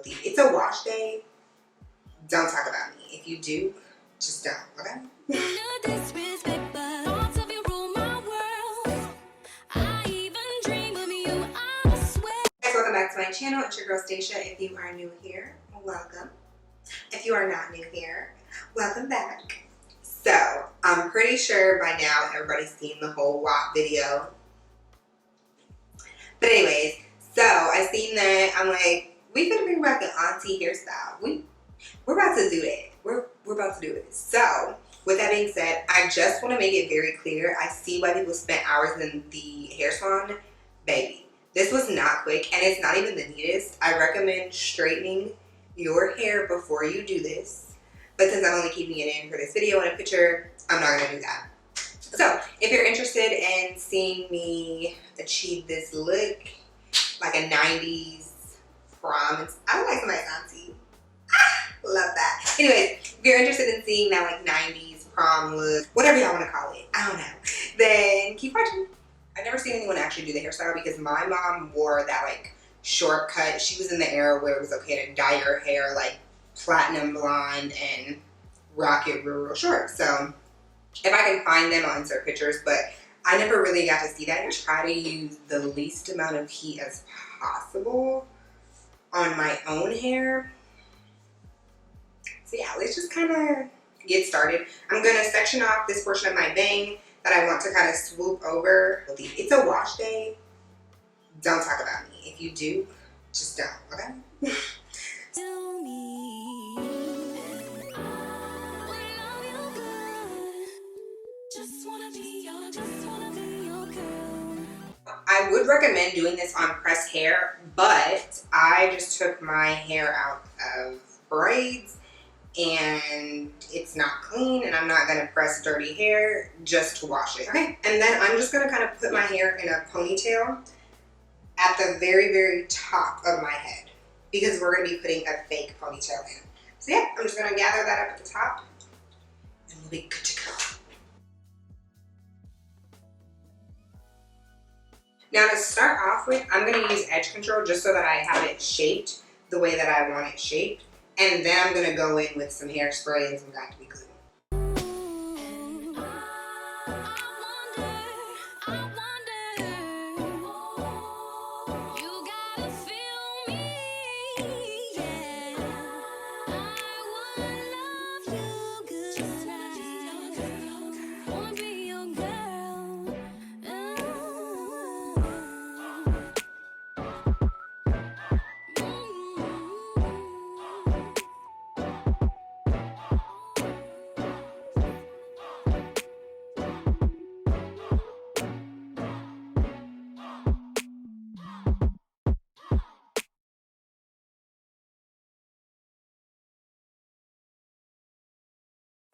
filthy. It's a wash day. Don't talk about me. If you do, just don't, okay? Welcome back to my channel. It's your girl Stacia. If you are new here, welcome. If you are not new here, welcome back. So I'm pretty sure by now everybody's seen the whole WAP video. But anyways, so I seen that. I'm like, we could bring back an auntie hairstyle. We're about to do it. We're about to do it. So with that being said, I just want to make it very clear. I see why people spent hours in the hair salon. Baby, this was not quick, and it's not even the neatest. I recommend straightening your hair before you do this. But since I'm only keeping it in for this video and a picture, I'm not going to do that. So if you're interested in seeing me achieve this look, like a 90s prom, I would like somebody's auntie. Love that. Anyways, if you're interested in seeing that like 90s prom look, whatever y'all want to call it, I don't know, then keep watching. I've never seen anyone actually do the hairstyle because my mom wore that like shortcut. She was in the era where it was okay to dye your hair like platinum blonde and rock it real short. So if I can find them, I'll insert pictures, but I never really got to see that. I try to use the least amount of heat as possible on my own hair. So yeah, let's just kind of get started. I'm going to section off this portion of my bang that I want to kind of swoop over. It's a wash day. Don't talk about me. If you do, just don't, okay? I would recommend doing this on pressed hair, but I just took my hair out of braids and it's not clean, and I'm not gonna press dirty hair just to wash it, okay? And then I'm just gonna kind of put my hair in a ponytail at the very, very top of my head because we're gonna be putting a fake ponytail in. So yeah, I'm just gonna gather that up at the top and we'll be good to go. Now to start off with, I'm going to use edge control just so that I have it shaped the way that I want it shaped. And then I'm going to go in with some hairspray and some got to be glue.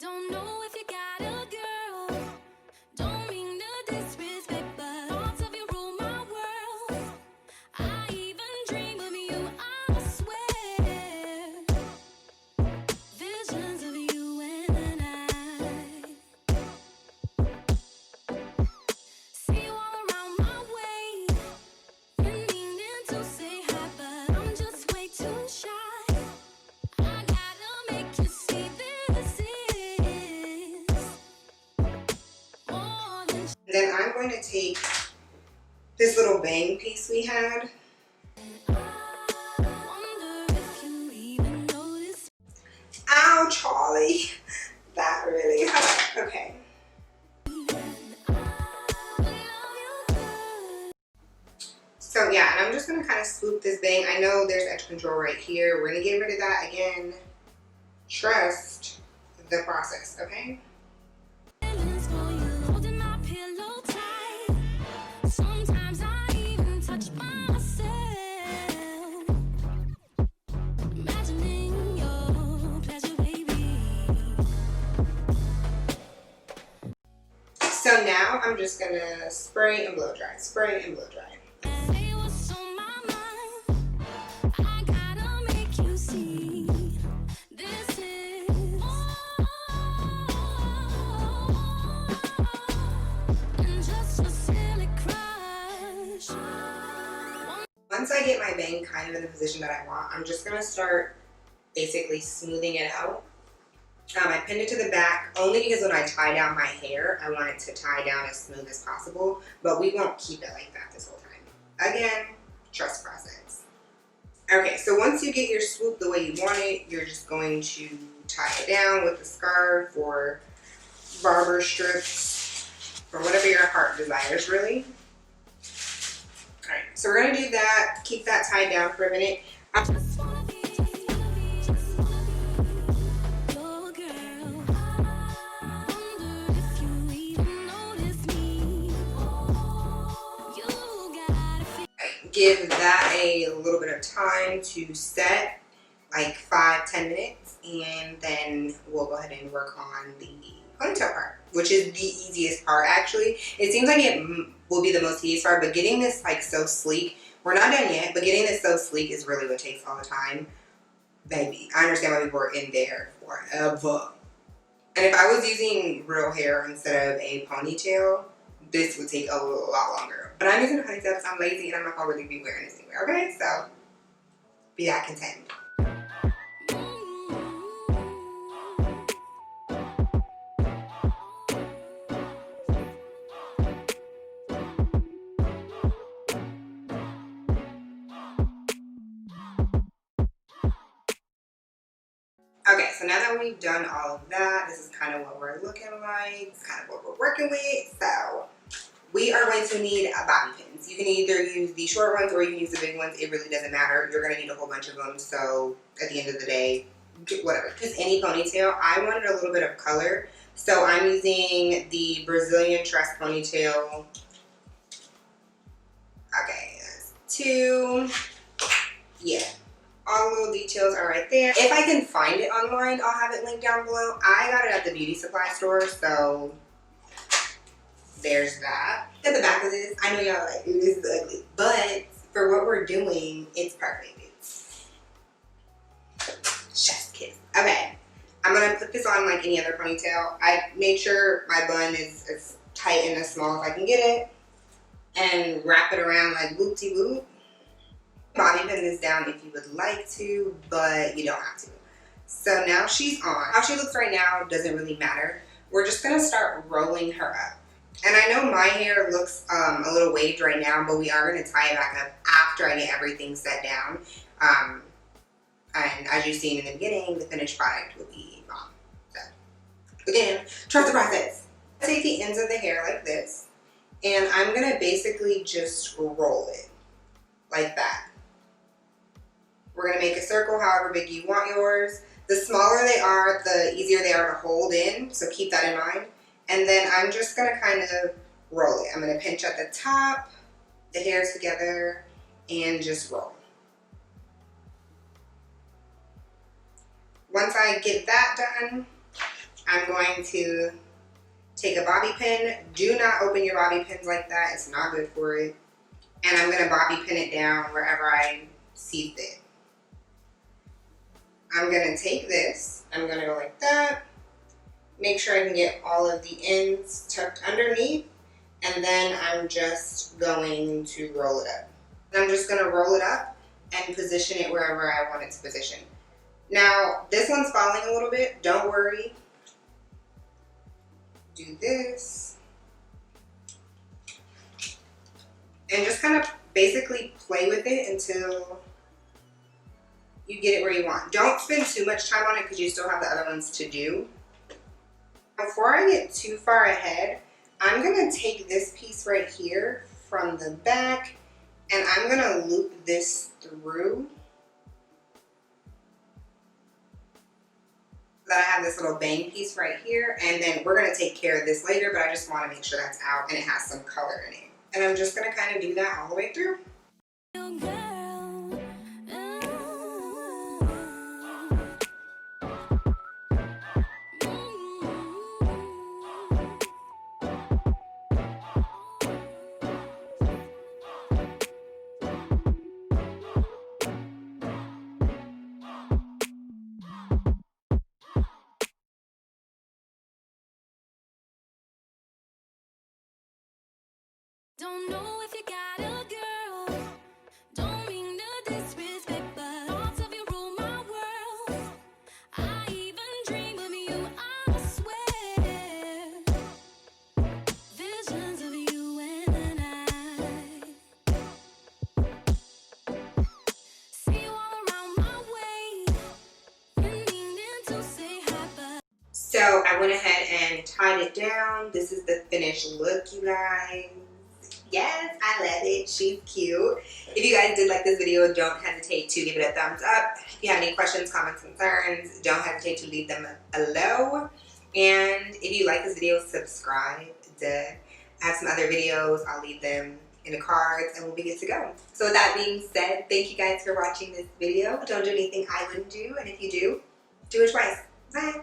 Don't know if you got a girl. Don't mean to disrespect, but thoughts of you rule my world. I even dream of you, I swear. Visions of you and I. See you all around my way. Been meaning to say hi, but I'm just way too shy. I gotta make you see this is more than. Then I'm going to take this little bang piece we had. Ow, Charlie. That really hurt. Okay. So yeah, and I'm just going to kind of swoop this bang. I know there's edge control right here. We're going to get rid of that again. Trust the process, okay? Sometimes I even touch myself, imagining your pleasure, baby. So now I'm just going to spray and blow dry. Spray and blow dry. Say what's on my mind. I gotta make you see this is and just a silly crush. Once I get my bang kind kind of in the position that I want, I'm just gonna start basically smoothing it out. I pinned it to the back only because when I tie down my hair, I want it to tie down as smooth as possible, but we won't keep it like that this whole time. Again, trust process. Okay, so once you get your swoop the way you want it, you're just going to tie it down with a scarf or barber strips or whatever your heart desires, really. All right, so we're gonna do that, keep that tied down for a minute. Just wanna be your girl. Wonder if you even notice me. You gotta feel. Give that a little bit of time to set, like 5-10 minutes, and then we'll go ahead and work on the ponytail part, which is the easiest part actually. It seems like it will be the most tedious part, but getting this like so sleek, we're not done yet, but getting this so sleek is really what takes all the time. Baby, I understand why people were in there forever. And if I was using real hair instead of a ponytail, this would take a lot longer. But I'm using a ponytail because I'm lazy and I'm not gonna really be wearing this anywhere, okay? So, be that content. Okay, so now that we've done all of that, this is kind of what we're looking like. It's kind of what we're working with. So we are going to need bobby pins. You can either use the short ones or you can use the big ones. It really doesn't matter. You're going to need a whole bunch of them. So at the end of the day, whatever. Just any ponytail. I wanted a little bit of color. So I'm using the Brazilian tress ponytail. Okay, that's 2. Yeah. All the little details are right there. If I can find it online, I'll have it linked down below. I got it at the beauty supply store, so there's that. At the back of this, I know y'all like, this is ugly, but for what we're doing, it's perfect. It's chef's kiss. Okay, I'm gonna put this on like any other ponytail. I made sure my bun is as tight and as small as I can get it, and wrap it around like whoop-de-whoop. Bobby pin this down if you would like to, but you don't have to. So now she's on. How she looks right now doesn't really matter. We're just gonna start rolling her up. And I know my hair looks a little waved right now, but we are gonna tie it back up after I get everything set down. And as you've seen in the beginning, the finished product will be bomb. So again, trust the process. Take the ends of the hair like this, and I'm gonna basically just roll it like that. We're gonna make a circle however big you want yours. The smaller they are, the easier they are to hold in, so keep that in mind. And then I'm just gonna kind of roll it. I'm gonna pinch at the top, the hairs together, and just roll. Once I get that done, I'm going to take a bobby pin. Do not open your bobby pins like that. It's not good for it. And I'm gonna bobby pin it down wherever I see fit. I'm gonna take this, I'm gonna go like that, make sure I can get all of the ends tucked underneath, and then I'm just going to roll it up. I'm just gonna roll it up and position it wherever I want it to position. Now, this one's falling a little bit, don't worry. Do this. And just kind of basically play with it until you get it where you want. Don't spend too much time on it because you still have the other ones to do. Before I get too far ahead, I'm gonna take this piece right here from the back and I'm gonna loop this through. So I have this little bang piece right here, and then we're gonna take care of this later, but I just wanna make sure that's out and it has some color in it. And I'm just gonna kind of do that all the way through. Don't know if you got a girl. Don't mean to disrespect. So I went ahead and tied it down. This is the finished look, you guys. Yes, I love it. She's cute. If you guys did like this video, don't hesitate to give it a thumbs up. If you have any questions, comments, concerns, don't hesitate to leave them below. And if you like this video, subscribe. I have some other videos. I'll leave them in the cards and we'll be good to go. So with that being said, thank you guys for watching this video. Don't do anything I wouldn't do. And if you do, do it twice. Bye.